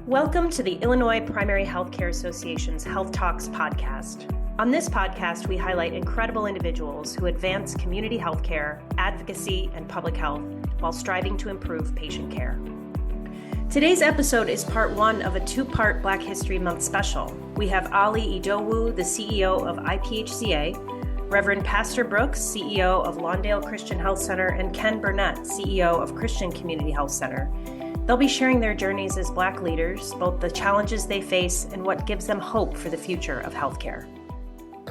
Welcome to the Illinois Primary Healthcare Association's Health Talks podcast. On this podcast, we highlight incredible individuals who advance community healthcare, advocacy, and public health while striving to improve patient care. Today's episode is part one of a two-part Black History Month special. We have Ollie Idowu, the CEO of IPHCA, Reverend Pastor Brooks, CEO of Lawndale Christian Health Center, and Ken Burnett, CEO of Christian Community Health Center. They'll be sharing their journeys as Black leaders, both the challenges they face and what gives them hope for the future of healthcare.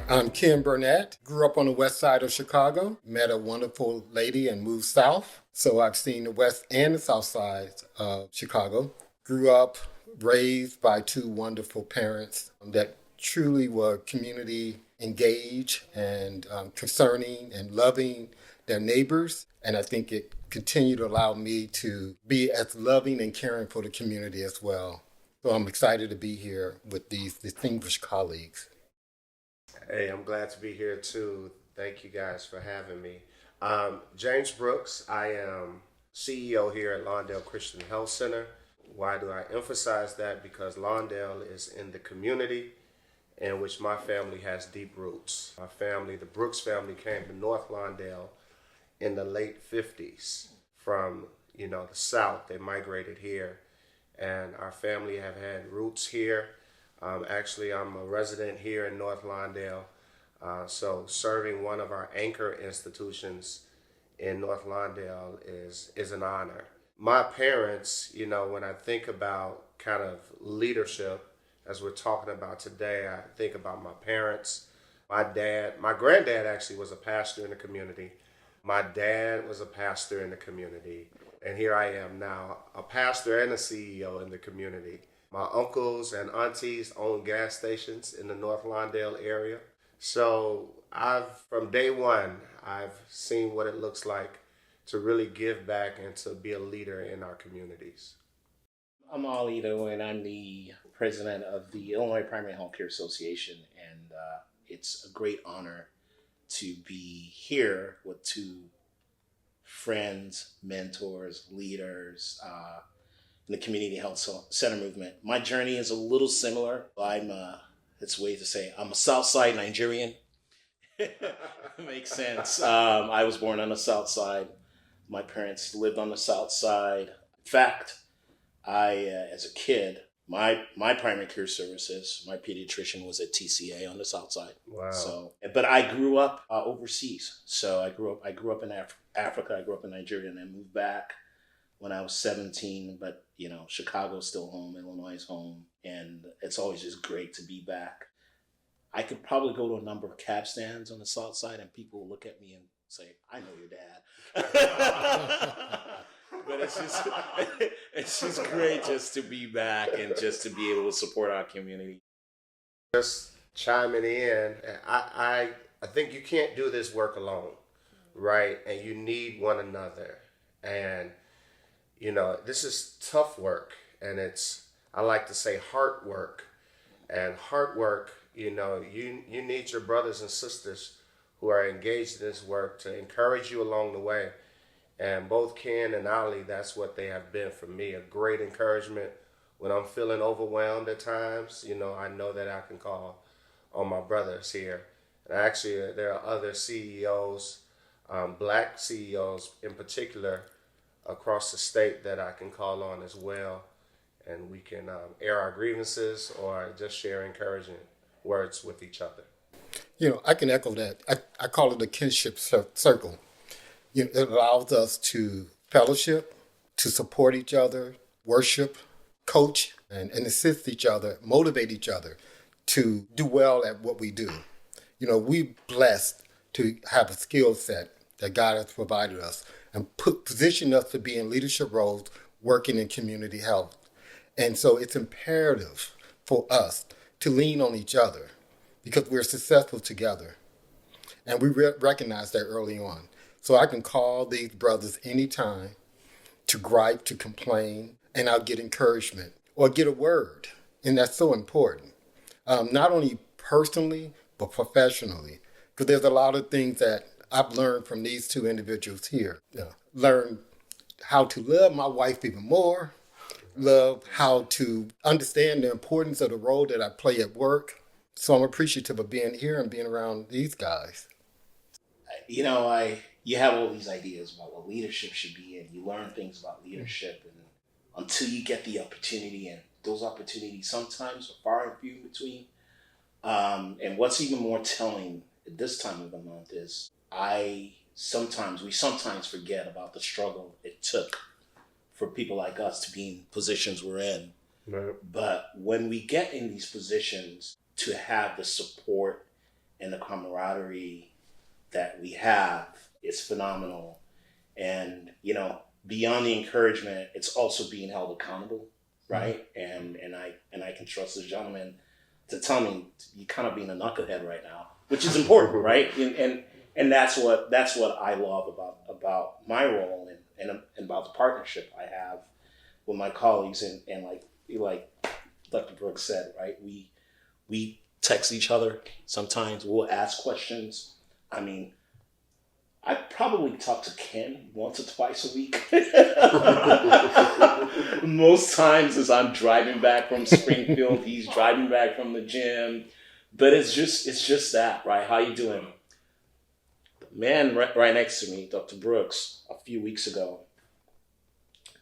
I'm Ken Burnett, grew up on the west side of Chicago, met a wonderful lady and moved south. So I've seen the west and the south side of Chicago. Grew up, raised by two wonderful parents that truly were community engaged and concerning and loving their neighbors. And I think it continued to allow me to be as loving and caring for the community as well. So I'm excited to be here with these distinguished colleagues. Hey, I'm glad to be here too. Thank you guys for having me. James Brooks, I am CEO here at Lawndale Christian Health Center. Why do I emphasize that? Because Lawndale is in the community in which my family has deep roots. My family, the Brooks family, came to North Lawndale in the late 50s from, the South. They migrated here, and our family have had roots here. Actually, I'm a resident here in North Lawndale, so serving one of our anchor institutions in North Lawndale is an honor. My parents, when I think about kind of leadership, as we're talking about today, I think about my parents. My granddad actually was a pastor in the community. My dad was a pastor in the community, and here I am now, a pastor and a CEO in the community. My uncles and aunties own gas stations in the North Lawndale area. So from day one, I've seen what it looks like to really give back and to be a leader in our communities. I'm Ollie Idowu, and I'm the president of the Illinois Primary Healthcare Association, and it's a great honor to be here with two friends, mentors, leaders in the community health center movement. My journey is a little similar. It's a way to say I'm a South Side Nigerian. Makes sense. I was born on the South Side. My parents lived on the South Side. In fact, as a kid, my primary care services, my pediatrician was at TCA on the South Side. Wow. But I grew up overseas. So I grew up in Africa. I grew up in Nigeria, and I moved back when I was 17. But Chicago's still home, Illinois is home, and it's always just great to be back. I could probably go to a number of cab stands on the South Side, and people will look at me and say, "I know your dad." But it's just great just to be back and just to be able to support our community. Just chiming in, I think you can't do this work alone, right? And you need one another. And, this is tough work, and I like to say hard work. And hard work, you need your brothers and sisters who are engaged in this work to encourage you along the way. And both Ken and Ollie, that's what they have been for me, a great encouragement when I'm feeling overwhelmed at times. I know that I can call on my brothers here. And actually, there are other CEOs, Black CEOs in particular, across the state that I can call on as well. And we can air our grievances or just share encouraging words with each other. I can echo that. I call it a kinship circle. It allows us to fellowship, to support each other, worship, coach, and assist each other, motivate each other to do well at what we do. We're blessed to have a skill set that God has provided us and positioned us to be in leadership roles working in community health. And so it's imperative for us to lean on each other because we're successful together. And we recognize that early on. So I can call these brothers anytime to gripe, to complain, and I'll get encouragement or get a word. And that's so important, not only personally, but professionally. Because there's a lot of things that I've learned from these two individuals here. Learned how to love my wife even more, love how to understand the importance of the role that I play at work. So I'm appreciative of being here and being around these guys. You know, you have all these ideas about what leadership should be, and you learn things about leadership, and until you get the opportunity, and those opportunities sometimes are far and few in between. And what's even more telling at this time of the month is we sometimes forget about the struggle it took for people like us to be in positions we're in. Right. But when we get in these positions, to have the support and the camaraderie that we have is phenomenal. And, you know, beyond the encouragement, it's also being held accountable, right? And I can trust this gentleman to tell me you're kind of being a knucklehead right now, which is important, right? And that's what I love about my role and about the partnership I have with my colleagues, and like Dr. Brooks said, right? We text each other sometimes. We'll ask questions. I mean, I probably talk to Ken once or twice a week. Most times as I'm driving back from Springfield, he's driving back from the gym. But it's just that, right? How you doing? The man right next to me, Dr. Brooks, a few weeks ago,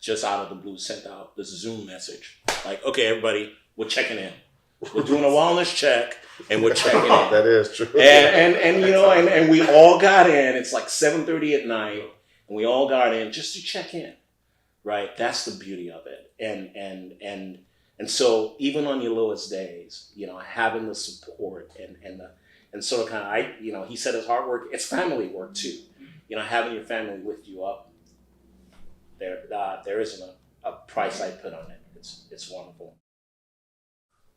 just out of the blue, sent out this Zoom message. Like, okay, everybody, we're checking in. We're doing a wellness check, and we're checking in. That is true. And you know, and we all got in. It's like 7:30 at night, and we all got in just to check in, right? That's the beauty of it. And so even on your lowest days, you know, having the support and sort of kind of, you know, he said it's hard work. It's family work too. You know, having your family lift you up. There isn't a price I put on it. It's wonderful.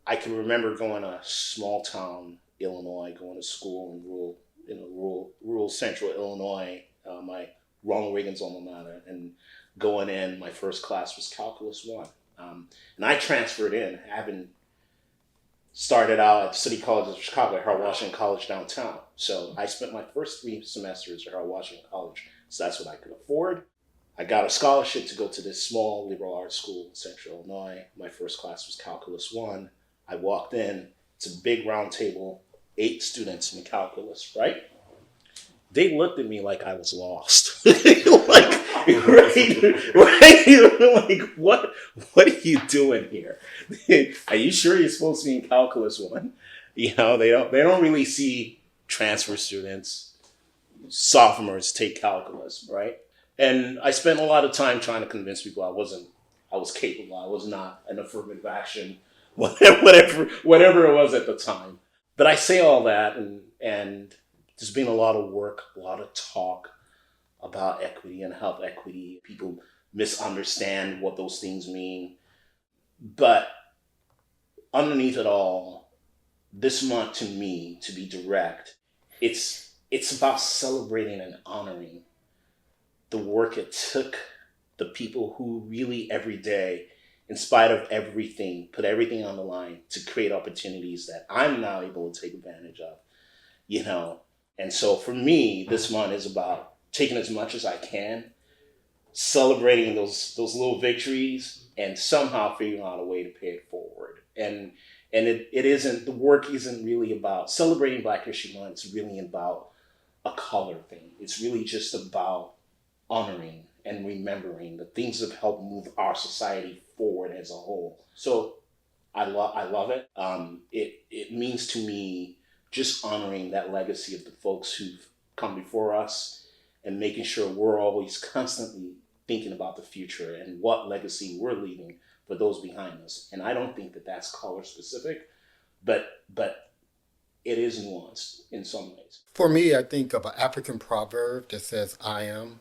I can remember going to small town Illinois, going to school in rural central Illinois, my Ronald Reagan's alma mater, and going in. My first class was Calculus 1, and I transferred in, having started out at City College of Chicago, at Harold Washington College downtown. So I spent my first 3 semesters at Harold Washington College, so that's what I could afford. I got a scholarship to go to this small liberal arts school in central Illinois. My first class was Calculus 1. I walked in, it's a big round table, 8 students in calculus, right? They looked at me like I was lost. Like, right? Like, what are you doing here? Are you sure you're supposed to be in calculus 1? You know, they don't really see transfer students, sophomores take calculus, right? And I spent a lot of time trying to convince people I was capable. I was not an affirmative action, whatever it was at the time. But I say all that, and there's been a lot of work, a lot of talk about equity and health equity. People misunderstand what those things mean. But underneath it all, this month, to me, to be direct, it's about celebrating and honoring the work it took, the people who really every day, in spite of everything, put everything on the line to create opportunities that I'm now able to take advantage of, you know. And so for me, this month is about taking as much as I can, celebrating those little victories, and somehow figuring out a way to pay it forward. And it isn't, the work isn't really about celebrating Black History Month. It's really about a color thing. It's really just about honoring and remembering the things that help move our society forward as a whole. So I love it. It means to me just honoring that legacy of the folks who've come before us and making sure we're always constantly thinking about the future and what legacy we're leaving for those behind us. And I don't think that that's color specific, but it is nuanced in some ways. For me, I think of an African proverb that says, I am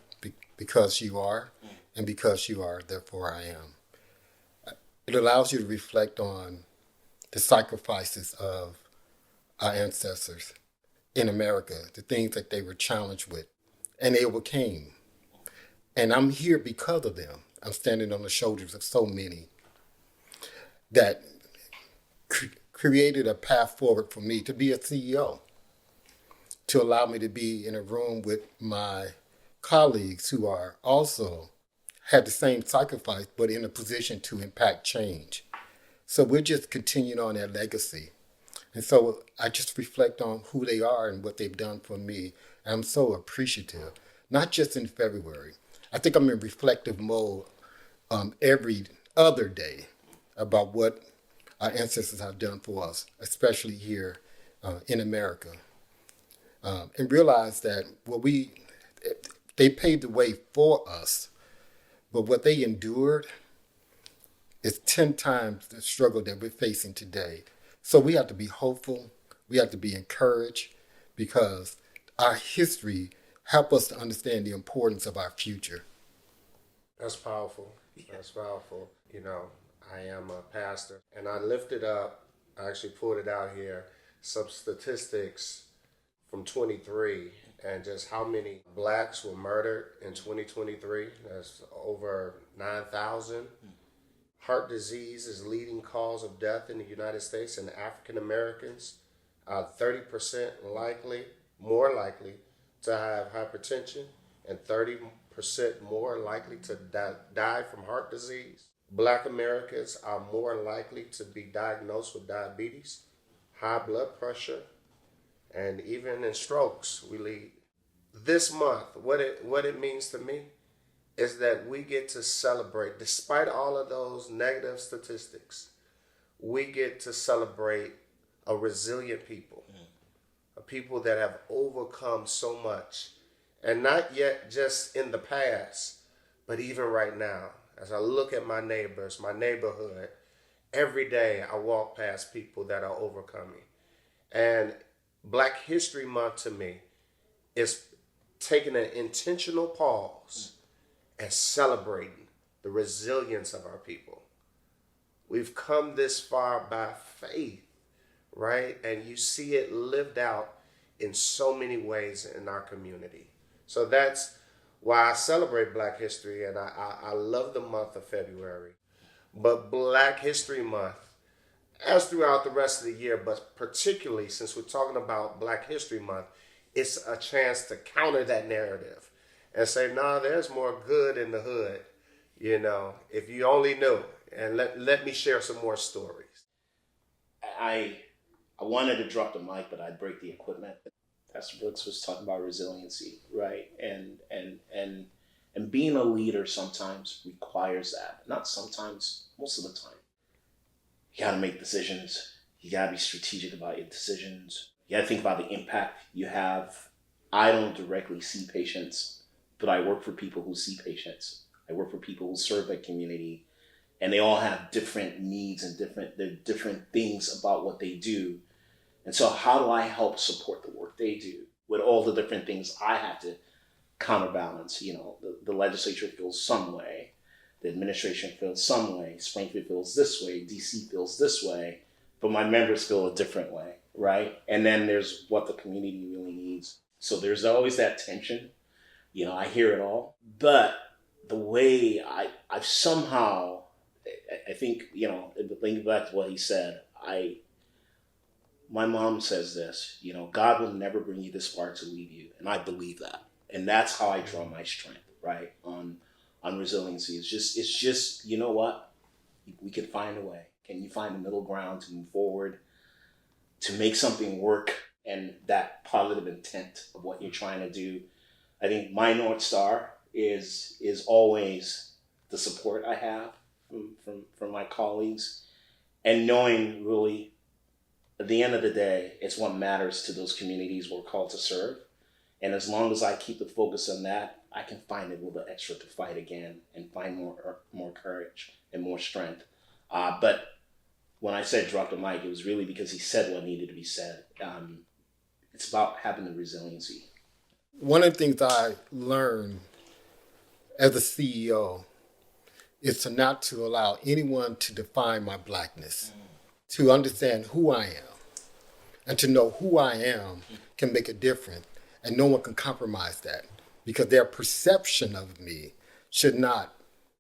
because you are, and because you are, therefore I am. It allows you to reflect on the sacrifices of our ancestors in America, the things that they were challenged with, and they overcame. And I'm here because of them. I'm standing on the shoulders of so many that created a path forward for me to be a CEO, to allow me to be in a room with my colleagues who are also had the same sacrifice, but in a position to impact change. So we're just continuing on that legacy. And so I just reflect on who they are and what they've done for me. And I'm so appreciative, not just in February. I think I'm in reflective mode every other day about what our ancestors have done for us, especially here in America. And realize that they paved the way for us, but what they endured is 10 times the struggle that we're facing today. So we have to be hopeful, we have to be encouraged, because our history helps us to understand the importance of our future. That's powerful. That's powerful. I am a pastor, and I lifted up, I actually pulled it out here, some statistics from 23, and just how many blacks were murdered in 2023. That's over 9,000. Heart disease is leading cause of death in the United States, and African Americans are 30% more likely to have hypertension, and 30% more likely to die from heart disease. Black Americans are more likely to be diagnosed with diabetes, high blood pressure, and even in strokes. We lead. This month, what it means to me is that we get to celebrate, despite all of those negative statistics, we get to celebrate a resilient people, a people that have overcome so much, and not yet just in the past, but even right now. As I look at my neighbors, my neighborhood, every day I walk past people that are overcoming. And Black History Month to me is taking an intentional pause and celebrating the resilience of our people. We've come this far by faith, right? And you see it lived out in so many ways in our community. So that's why I celebrate Black History, and I love the month of February. But Black History Month, as throughout the rest of the year, but particularly since we're talking about Black History Month, it's a chance to counter that narrative and say, nah, there's more good in the hood, if you only knew. And let me share some more stories. I wanted to drop the mic, but I'd break the equipment. Pastor Brooks was talking about resiliency, right? And being a leader sometimes requires that. Not sometimes, most of the time. You gotta make decisions. You gotta be strategic about your decisions. You gotta think about the impact you have. I don't directly see patients, but I work for people who see patients. I work for people who serve a community, and they all have different needs and different things about what they do. And so how do I help support the work they do with all the different things I have to counterbalance? The legislature feels some way, the administration feels some way, Springfield feels this way, DC feels this way, but my members feel a different way, right? And then there's what the community really needs. So there's always that tension. I hear it all. But the way I've somehow, I think, thinking back to what he said, my mom says this, God will never bring you this far to leave you. And I believe that. And that's how I draw my strength, right? On resiliency. It's just, you know what? We can find a way. Can you find a middle ground to move forward, to make something work, and that positive intent of what you're trying to do? I think my North Star is always the support I have from my colleagues, and knowing really, at the end of the day, it's what matters to those communities we're called to serve. And as long as I keep the focus on that, I can find a little bit extra to fight again and find more courage and more strength. But when I said drop the mic, it was really because he said what needed to be said. It's about having the resiliency. One of the things I learned as a CEO is to not to allow anyone to define my Blackness, to understand who I am, and to know who I am can make a difference, and no one can compromise that, because their perception of me should not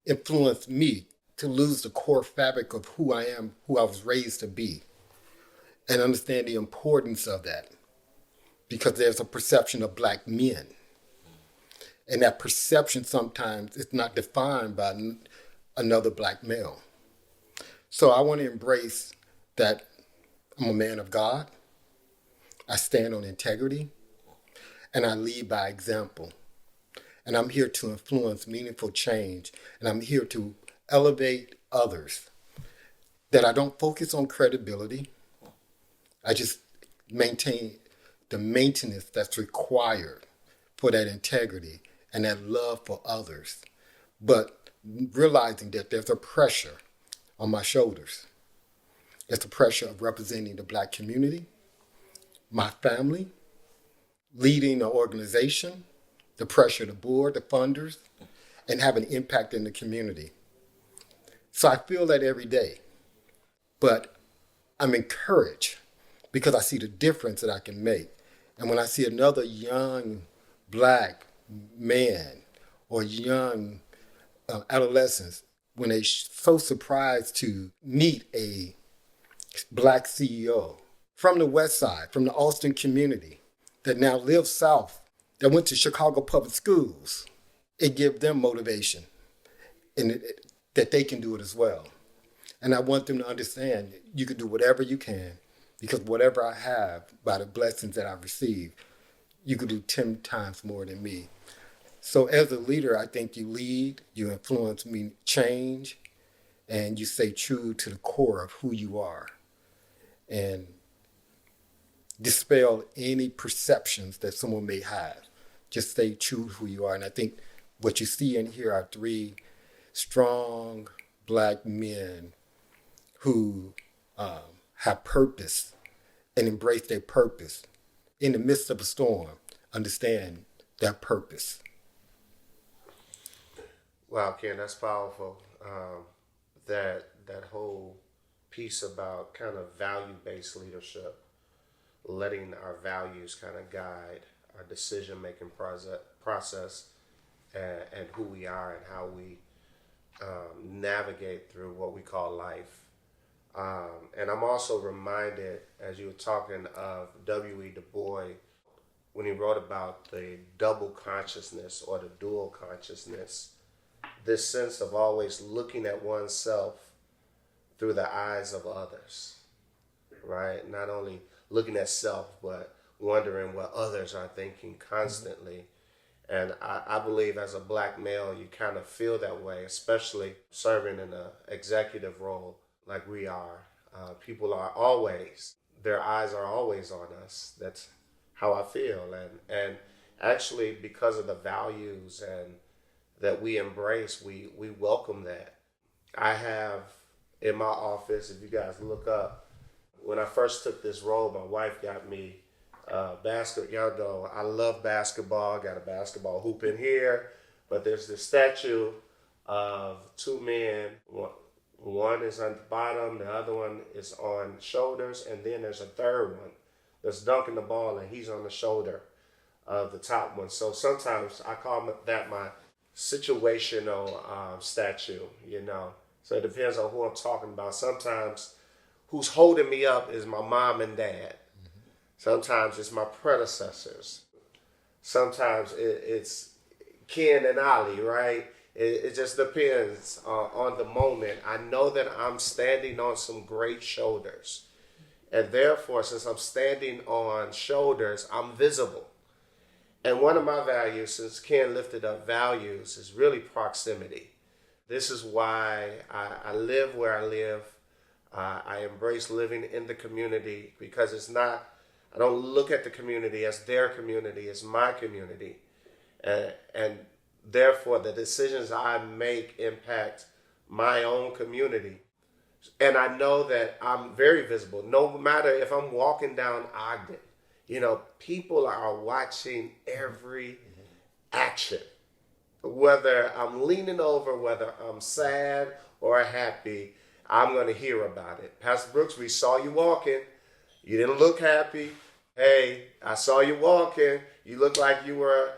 influence me to lose the core fabric of who I am, who I was raised to be, and understand the importance of that, because there's a perception of Black men. And that perception sometimes is not defined by another black male. So I want to embrace that I'm a man of God. I stand on integrity, and I lead by example. And I'm here to influence meaningful change, and I'm here to elevate others. That I don't focus on credibility. I just maintain the maintenance that's required for that integrity and that love for others. But realizing that there's a pressure on my shoulders. It's the pressure of representing the black community, my family, leading an organization, the pressure of the board, the funders, and have an impact in the community. So I feel that every day, but I'm encouraged because I see the difference that I can make. And when I see another young black man or young adolescents, when they so surprised to meet a black CEO from the West Side, from the Austin community, that now lives South, that went to Chicago public schools, it gives them motivation and that they can do it as well. And I want them to understand you can do whatever you can, because whatever I have, by the blessings that I've received, you could do 10 times more than me. So as a leader, I think you lead, you influence me change, and you stay true to the core of who you are and dispel any perceptions that someone may have. Just stay true to who you are. And I think what you see in here are 3 strong black men who have purpose and embrace their purpose. In the midst of a storm, understand that purpose. Wow, Ken, that's powerful. That whole piece about kind of value-based leadership, letting our values kind of guide our decision-making process and who we are and how we navigate through what we call life. And I'm also reminded, as you were talking, of W.E. Du Bois, when he wrote about the double consciousness or the dual consciousness, this sense of always looking at oneself through the eyes of others, right? Not only looking at self, but wondering what others are thinking constantly. And I believe as a black male, you kind of feel that way, especially serving in an executive role like we are. People are always, their eyes are always on us. That's how I feel. And actually, because of the values and that we embrace, we welcome that. I have in my office, if you guys look up, when I first took this role, my wife got me basketball. Y'all know I love basketball. Got a basketball hoop in here, but there's this statue of 2 men. One is on the bottom, the other one is on shoulders, and then there's a third one that's dunking the ball, and he's on the shoulder of the top one. So sometimes I call that my situational statue, you know. So it depends on who I'm talking about. Sometimes who's holding me up is my mom and dad. Sometimes it's my predecessors. Sometimes it's Ken and Ollie, right? It just depends on the moment. I know that I'm standing on some great shoulders. And therefore, since I'm standing on shoulders, I'm visible. And one of my values, since Ken lifted up values, is really proximity. This is why I live where I live. I embrace living in the community, because it's not, I don't look at the community as their community, it's my community. And therefore, the decisions I make impact my own community. And I know that I'm very visible. No matter if I'm walking down Ogden, you know, people are watching every action. Whether I'm leaning over, whether I'm sad or happy, I'm going to hear about it. Pastor Brooks, we saw you walking. You didn't look happy. Hey, I saw you walking. You look like you were,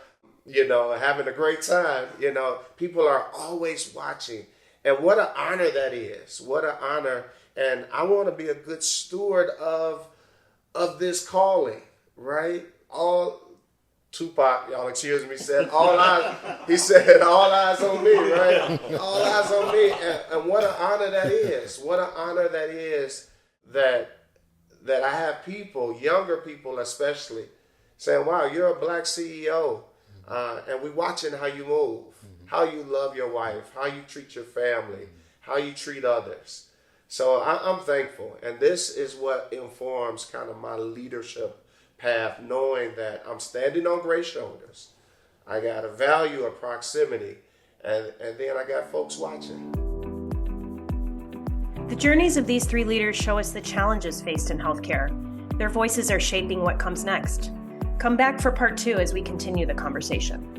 you know, having a great time. You know, people are always watching. And what an honor that is. What an honor. And I want to be a good steward of this calling, right? All Tupac, y'all excuse me, said all eyes. He said all eyes on me, right? All eyes on me, and what an honor that is. What an honor that is that I have people, younger people especially, saying, "Wow, you're a black CEO, and we're watching how you move, how you love your wife, how you treat your family, how you treat others." So I'm thankful, and this is what informs kind of my leadership path, knowing that I'm standing on great shoulders. I got a value of proximity, and then I got folks watching. The journeys of these three leaders show us the challenges faced in healthcare. Their voices are shaping what comes next. Come back for part 2 as we continue the conversation.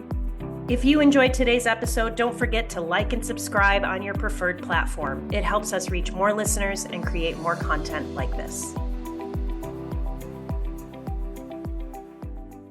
If you enjoyed today's episode, don't forget to like and subscribe on your preferred platform. It helps us reach more listeners and create more content like this.